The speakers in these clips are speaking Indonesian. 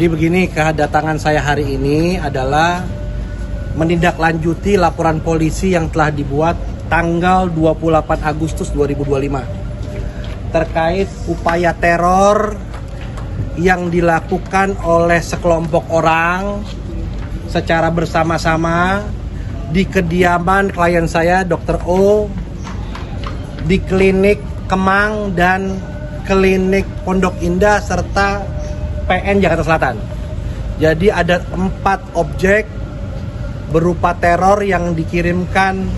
Jadi begini, kedatangan saya hari ini adalah menindaklanjuti laporan polisi yang telah dibuat tanggal 28 Agustus 2025 terkait upaya teror yang dilakukan oleh sekelompok orang secara bersama-sama di kediaman klien saya, Dr. O, di klinik Kemang dan klinik Pondok Indah serta PN Jakarta Selatan. Jadi ada 4 objek berupa teror yang dikirimkan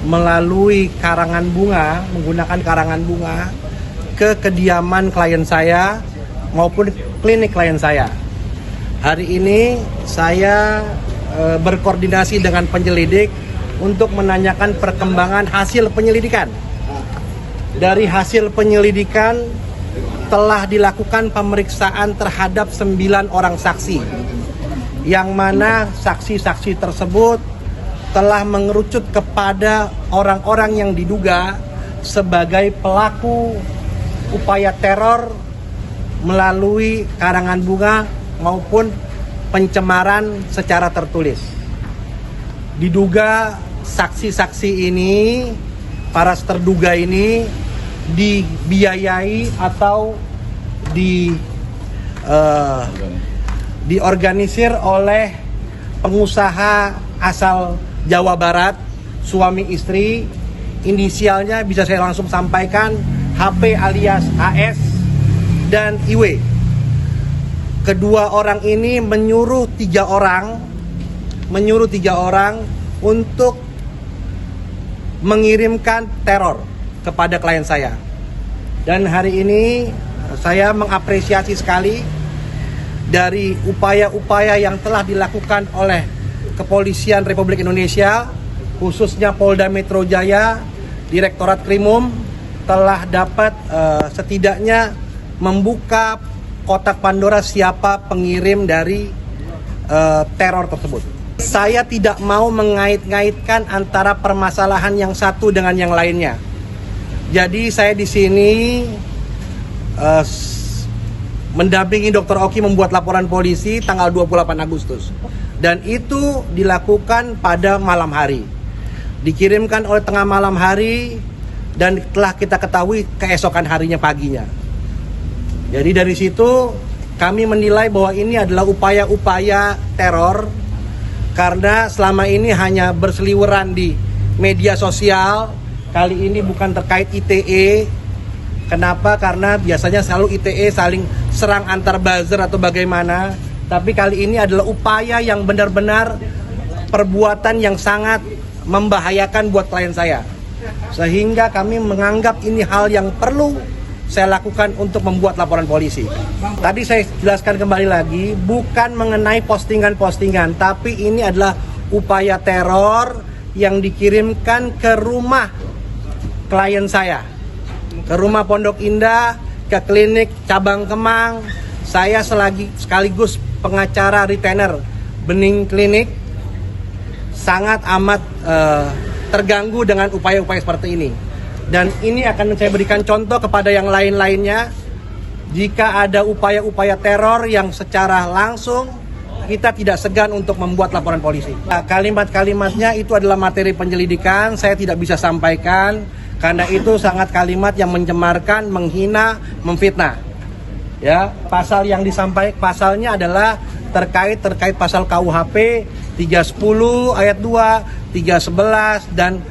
melalui karangan bunga, menggunakan karangan bunga ke kediaman klien saya maupun klinik klien saya. Hari ini saya berkoordinasi dengan penyelidik untuk menanyakan perkembangan hasil penyelidikan. Dari hasil penyelidikan telah dilakukan pemeriksaan terhadap 9 orang saksi, yang mana saksi-saksi tersebut telah mengerucut kepada orang-orang yang diduga sebagai pelaku upaya teror melalui karangan bunga maupun pencemaran secara tertulis. Diduga saksi-saksi ini, para terduga ini dibiayai atau diorganisir oleh pengusaha asal Jawa Barat, suami istri, inisialnya bisa saya langsung sampaikan, HP alias AS dan IW. Kedua orang ini menyuruh 3 orang untuk mengirimkan teror kepada klien saya. Dan hari ini saya mengapresiasi sekali dari upaya-upaya yang telah dilakukan oleh Kepolisian Republik Indonesia, khususnya Polda Metro Jaya, Direktorat Krimum telah dapat setidaknya membuka kotak Pandora siapa pengirim dari teror tersebut. Saya tidak mau mengait-ngaitkan antara permasalahan yang satu dengan yang lainnya. Jadi saya di sini mendampingi Dr. Oki membuat laporan polisi tanggal 28 Agustus. Dan itu dilakukan pada malam hari. Dikirimkan oleh tengah malam hari dan telah kita ketahui keesokan harinya paginya. Jadi dari situ kami menilai bahwa ini adalah upaya-upaya teror karena selama ini hanya berseliweran di media sosial. Kali ini bukan terkait ITE. Kenapa? Karena biasanya selalu ITE saling serang antar buzzer atau bagaimana. Tapi kali ini adalah upaya yang benar-benar perbuatan yang sangat membahayakan buat klien saya. Sehingga kami menganggap ini hal yang perlu saya lakukan untuk membuat laporan polisi. Tadi saya jelaskan kembali lagi, bukan mengenai postingan-postingan, tapi ini adalah upaya teror yang dikirimkan ke rumah klien saya, ke rumah Pondok Indah, ke klinik cabang Kemang. Saya sekaligus pengacara retainer Bening Klinik sangat amat terganggu dengan upaya-upaya seperti ini. Dan ini akan saya berikan contoh kepada yang lain-lainnya. Jika ada upaya-upaya teror yang secara langsung, kita tidak segan untuk membuat laporan polisi. Nah, kalimat-kalimatnya itu adalah materi penyelidikan, saya tidak bisa sampaikan. Karena itu sangat kalimat yang mencemarkan, menghina, memfitnah. Ya, pasal yang disampaikan pasalnya adalah terkait pasal KUHP 310 ayat 2, 311 dan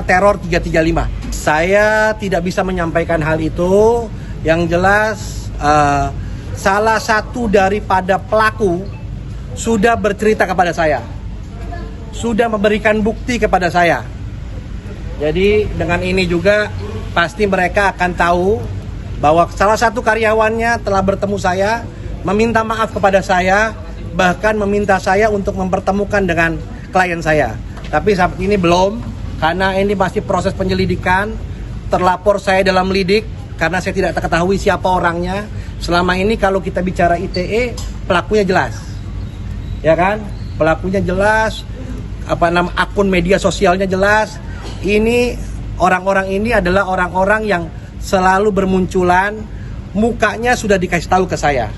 teror 335. Saya tidak bisa menyampaikan hal itu. Yang jelas salah satu daripada pelaku sudah bercerita kepada saya, sudah memberikan bukti kepada saya. Jadi dengan ini juga pasti mereka akan tahu bahwa salah satu karyawannya telah bertemu saya, meminta maaf kepada saya, bahkan meminta saya untuk mempertemukan dengan klien saya. Tapi saat ini belum, karena ini masih proses penyelidikan. Terlapor saya dalam lidik karena saya tidak ketahui siapa orangnya. Selama ini kalau kita bicara ITE, pelakunya jelas, ya kan? Pelakunya jelas, akun media sosialnya jelas. Ini orang-orang ini adalah orang-orang yang selalu bermunculan, mukanya sudah dikasih tahu ke saya.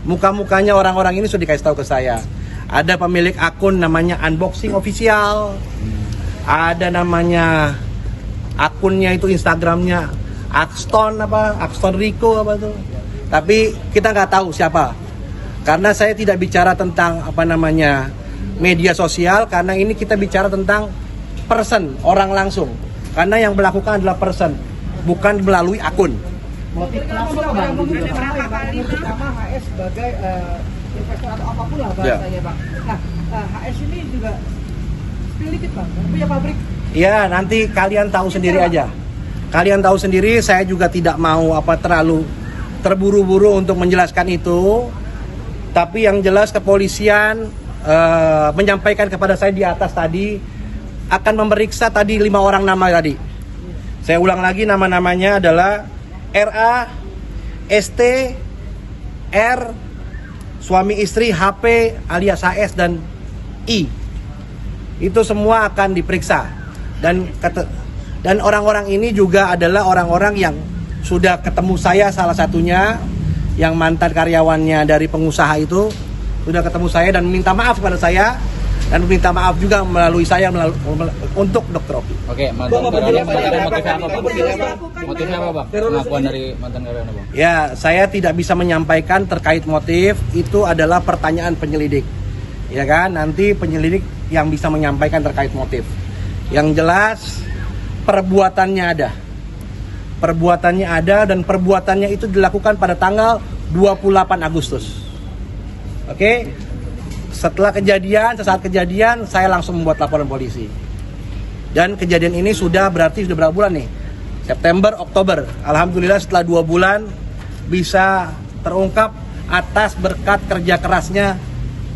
Muka-mukanya orang-orang ini sudah dikasih tahu ke saya. Ada pemilik akun namanya Unboxing Official. Ada namanya akunnya itu Instagramnya Axton Rico apa tuh. Tapi kita nggak tahu siapa. Karena saya tidak bicara tentang media sosial, karena ini kita bicara tentang person, orang langsung. Karena yang melakukan adalah person, bukan melalui akun. Motif kenapa Bang? Berapa kali sama HS sebagai investor atau apapun lah bahasanya Bang. Nah, HS ini juga spill dikit Bang, punya pabrik. Ya, nanti kalian tahu sendiri aja. Kalian tahu sendiri, saya juga tidak mau terlalu terburu-buru untuk menjelaskan itu. Tapi yang jelas kepolisian menyampaikan kepada saya di atas tadi akan memeriksa tadi 5 orang nama tadi. Saya ulang lagi, nama-namanya adalah RA, ST, R, suami istri, HP alias HS dan I. Itu semua akan diperiksa. Dan orang-orang ini juga adalah orang-orang yang sudah ketemu saya, salah satunya yang mantan karyawannya dari pengusaha itu sudah ketemu saya dan minta maaf kepada saya, dan minta maaf juga melalui saya untuk Dr. Oki. Oke, mantan karyawan motifnya apa Bang? Motifnya apa Bang? Pengakuan dari mantan karyawan Bang? Ya, saya tidak bisa menyampaikan terkait motif, itu adalah pertanyaan penyelidik. Ya kan, nanti penyelidik yang bisa menyampaikan terkait motif. Yang jelas perbuatannya ada. Perbuatannya ada dan perbuatannya itu dilakukan pada tanggal 28 Agustus. Oke? Sesaat kejadian saya langsung membuat laporan polisi. Dan kejadian ini sudah berapa bulan nih? September, Oktober. Alhamdulillah setelah 2 bulan bisa terungkap atas berkat kerja kerasnya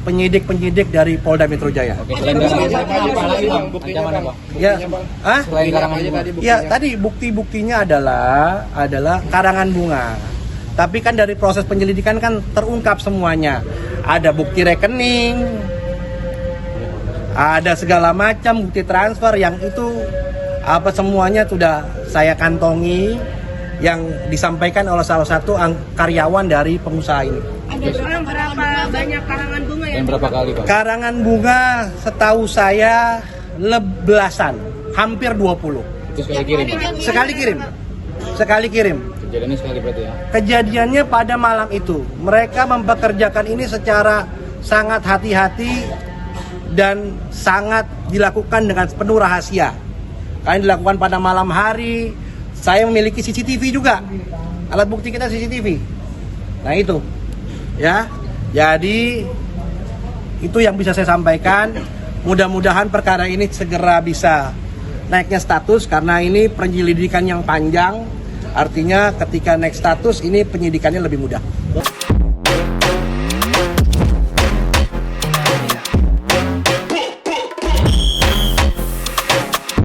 penyidik dari Polda Metro Jaya. Oke, selain ancaman apa? Ya, Selain karangan bunga. ya tadi bukti-buktinya adalah karangan bunga. Tapi kan dari proses penyelidikan kan terungkap semuanya. Ada bukti rekening, ada segala macam bukti transfer yang itu semuanya sudah saya kantongi yang disampaikan oleh salah satu karyawan dari pengusaha ini. Ada berapa banyak karangan bunga Dan berapa kali Bang? Karangan bunga setahu saya belasan, hampir 20. Itu sekali kirim Bang? Sekali kirim. Kejadiannya sekali berarti ya? Kejadiannya pada malam itu. Mereka mempekerjakan ini secara sangat hati-hati dan sangat dilakukan dengan penuh rahasia. Karena dilakukan pada malam hari. Saya memiliki CCTV juga. Alat bukti kita CCTV. Nah itu. Ya. Jadi itu yang bisa saya sampaikan. Mudah-mudahan perkara ini segera bisa naiknya status, karena ini penyelidikan yang panjang. Artinya ketika naik status ini penyidikannya lebih mudah.